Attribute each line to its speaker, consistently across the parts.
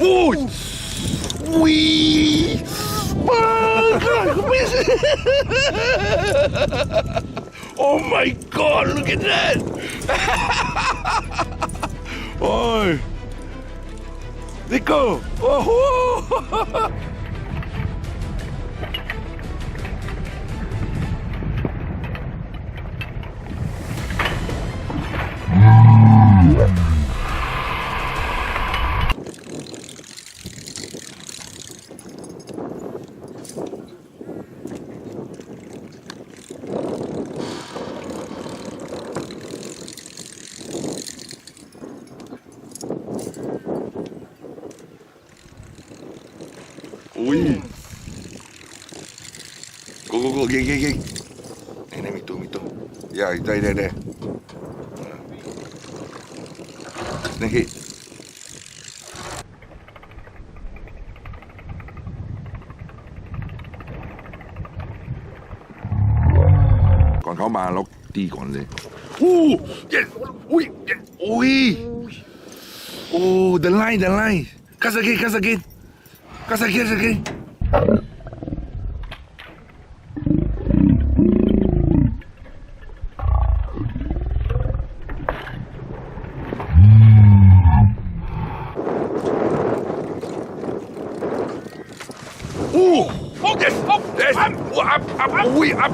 Speaker 1: Ui. Ui. Oh my God, look at that. Oh. Let go. Oh. Ui. Go, okay. Me too. Yeah, there. Snakehead. ก่อนเขามาเราตีก่อนเลยyes อุ้ย oh the line cast again yes up up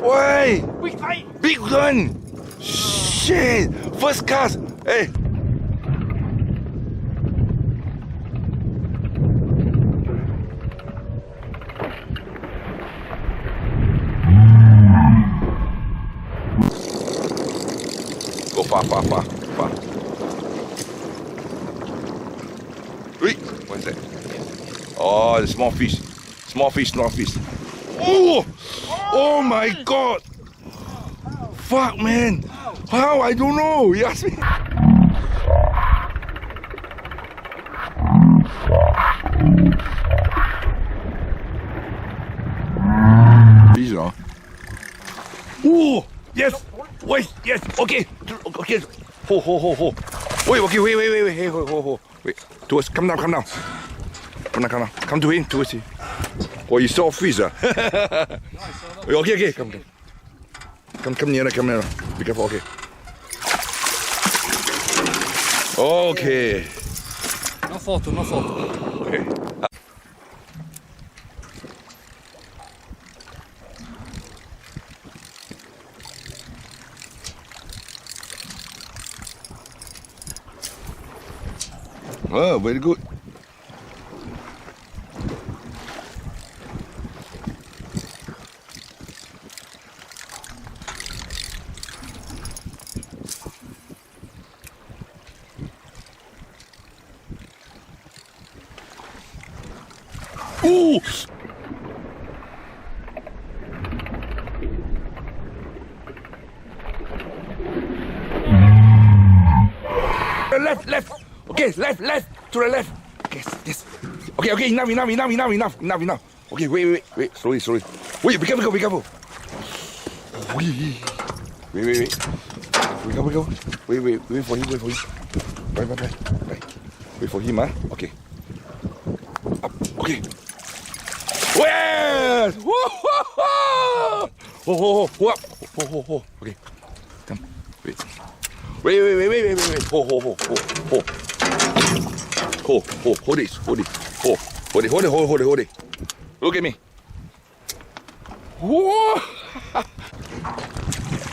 Speaker 1: ôi big one shit first cast hey go far wait what's that oh the small fish oh my God fuck man how I don't know you ask me fish oh yes wait yes okay ho wait okay wait hey ho wait towards come down come to him towards him. Oh, you saw fish, okay, come near. Be careful, okay. Okay.
Speaker 2: No photo.
Speaker 1: Okay. Oh, very good. Ooh! Left. Okay, left. To the left. Yes. Okay. Enough. Okay, wait. Slowly. Wait, be careful. Wait. Wait for him. Right. Wait for him, Okay. Up. Okay. Yes! Whoa! Okay. Come. Wait. Hold it. Hold it. Look at me. Whoa!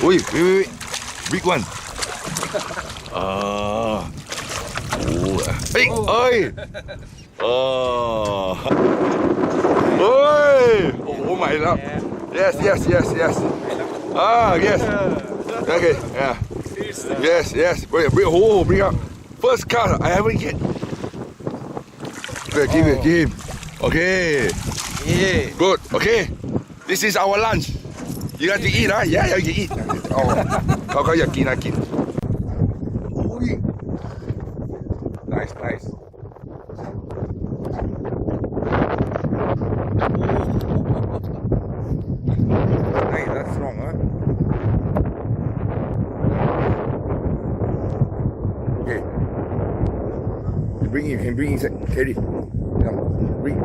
Speaker 1: Wait. Big one. Hey! Oh my God. Yes. Yes. Okay, yeah. Yes. Bring up. First cast I haven't get. Okay, give him. Okay.
Speaker 2: Yeah.
Speaker 1: Good. Okay. This is our lunch. You got to eat, huh? Yeah, you eat. Kauอยากกิน Nice. Hey, that's strong, huh? Okay. Bring it. You can bring inside. Carry. Come. Bring.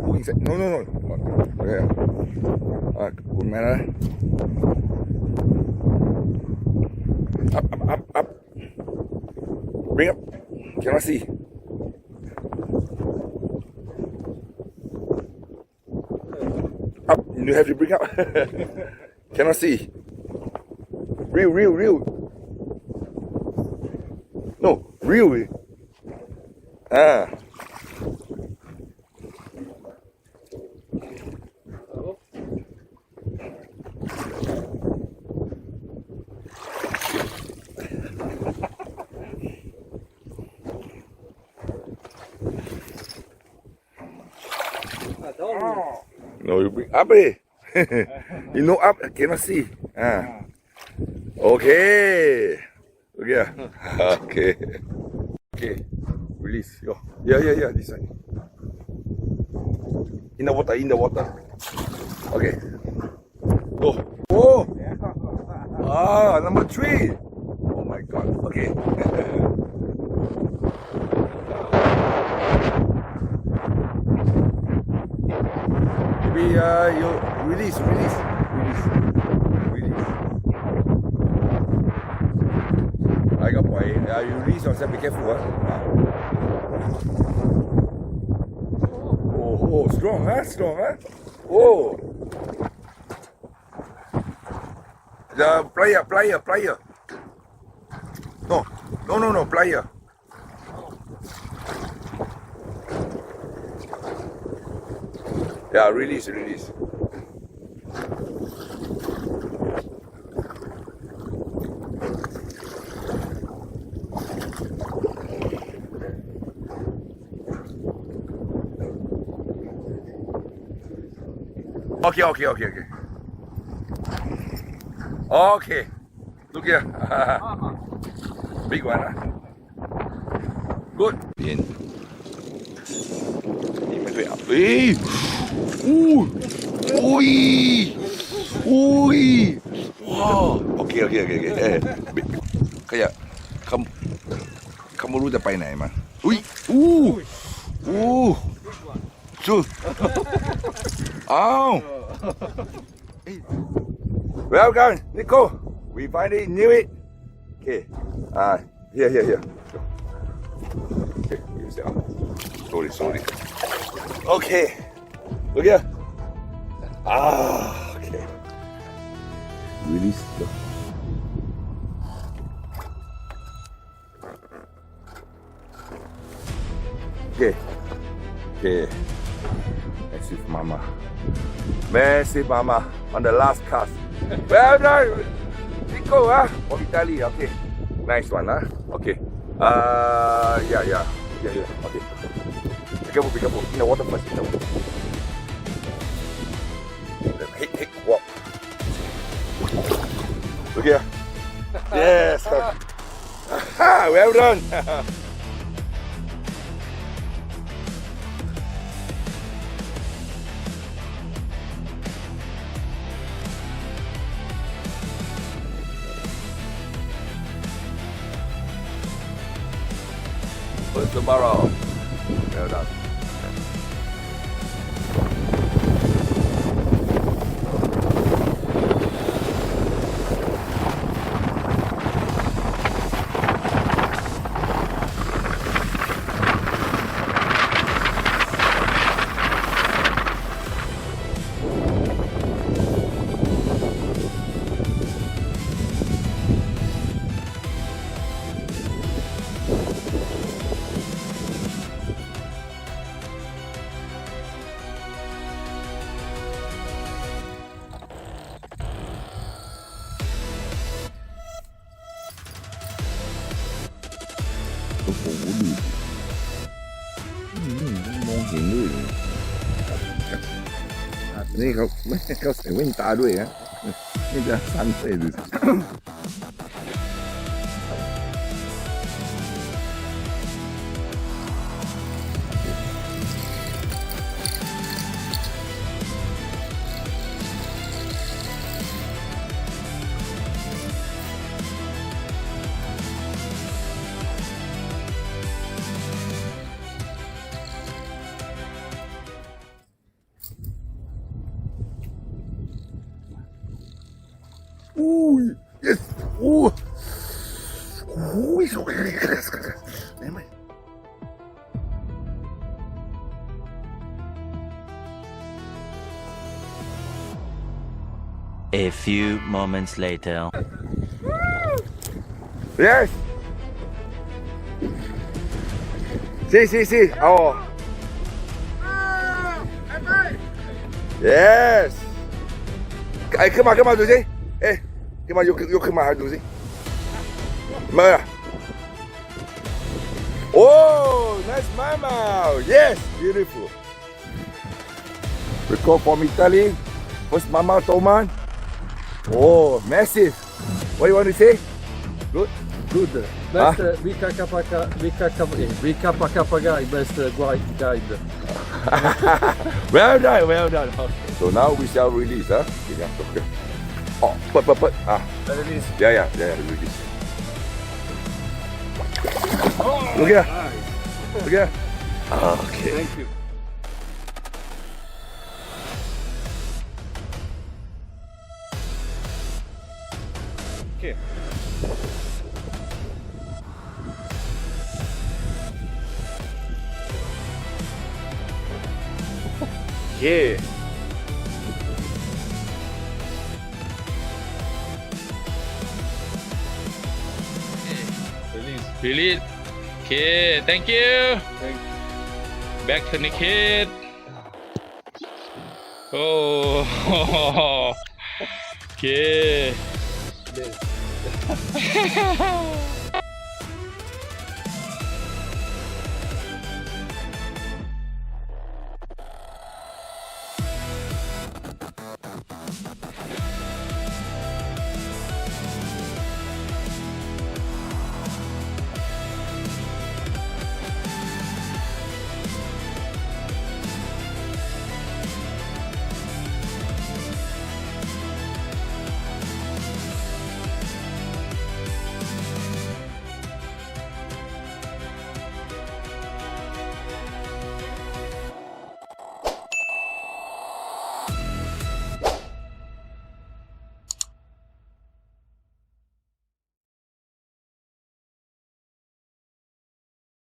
Speaker 1: Put inside. No. Okay. Put mana. Up. Bring up. Cannot see. Up. You have to bring up. Cannot see. Real. No, real. Ah. No, you bring up. You know up, cannot see. Ah. Okay. Okay. Release. Go. Yeah. This side. In the water. Okay. Go. Oh. Number 3. Oh my God. Okay. Maybe you release. I got point. You release yourself. Be careful. Oh, strong, huh? Oh. The plier. No, plier. Yeah, release. Okay. Okay. Look here. Big one, huh? Good. In. Ui. Wow. Okay. ขยะเขาไม่รู้จะไปไหนมาชูอ้าว Welcome, Nico. We finally knew it. Okay. Here. Okay, use that. Sorry. Okay. Look here. Okay. Release. Okay. Massive mama on the last cast. Well done, Nico, from Italy. Okay, nice one, Okay. Yeah. Okay. Be careful. In the water first. Hey, walk. Look here. Yes. Well done. Tomorrow. Well done.นี่เขาไม่เขาใส่แว่นตาด้วยฮะนี่จะสั้นเลยดูสิ yes โอ้โอ้ยไหนไหม
Speaker 3: A few moments later.
Speaker 1: yes see oh yes ไอ้ขึ้นมาดูสิเอ๊ะขึ้นมายกขึ้นมาดูสิมา oh nice mama yes beautiful we go from Italy first mama Toman oh massive what do you want to say good
Speaker 2: Good. Best BKKGUY, best guide.
Speaker 1: well done so now we shall release huh okay oh but
Speaker 2: Release.
Speaker 1: yeah release look here look here okay
Speaker 2: Thank you. Okay.
Speaker 1: yeah
Speaker 4: Release. Okay, thank you.
Speaker 2: Thank
Speaker 4: Back to Snakehead. Oh. Okay.
Speaker 2: you.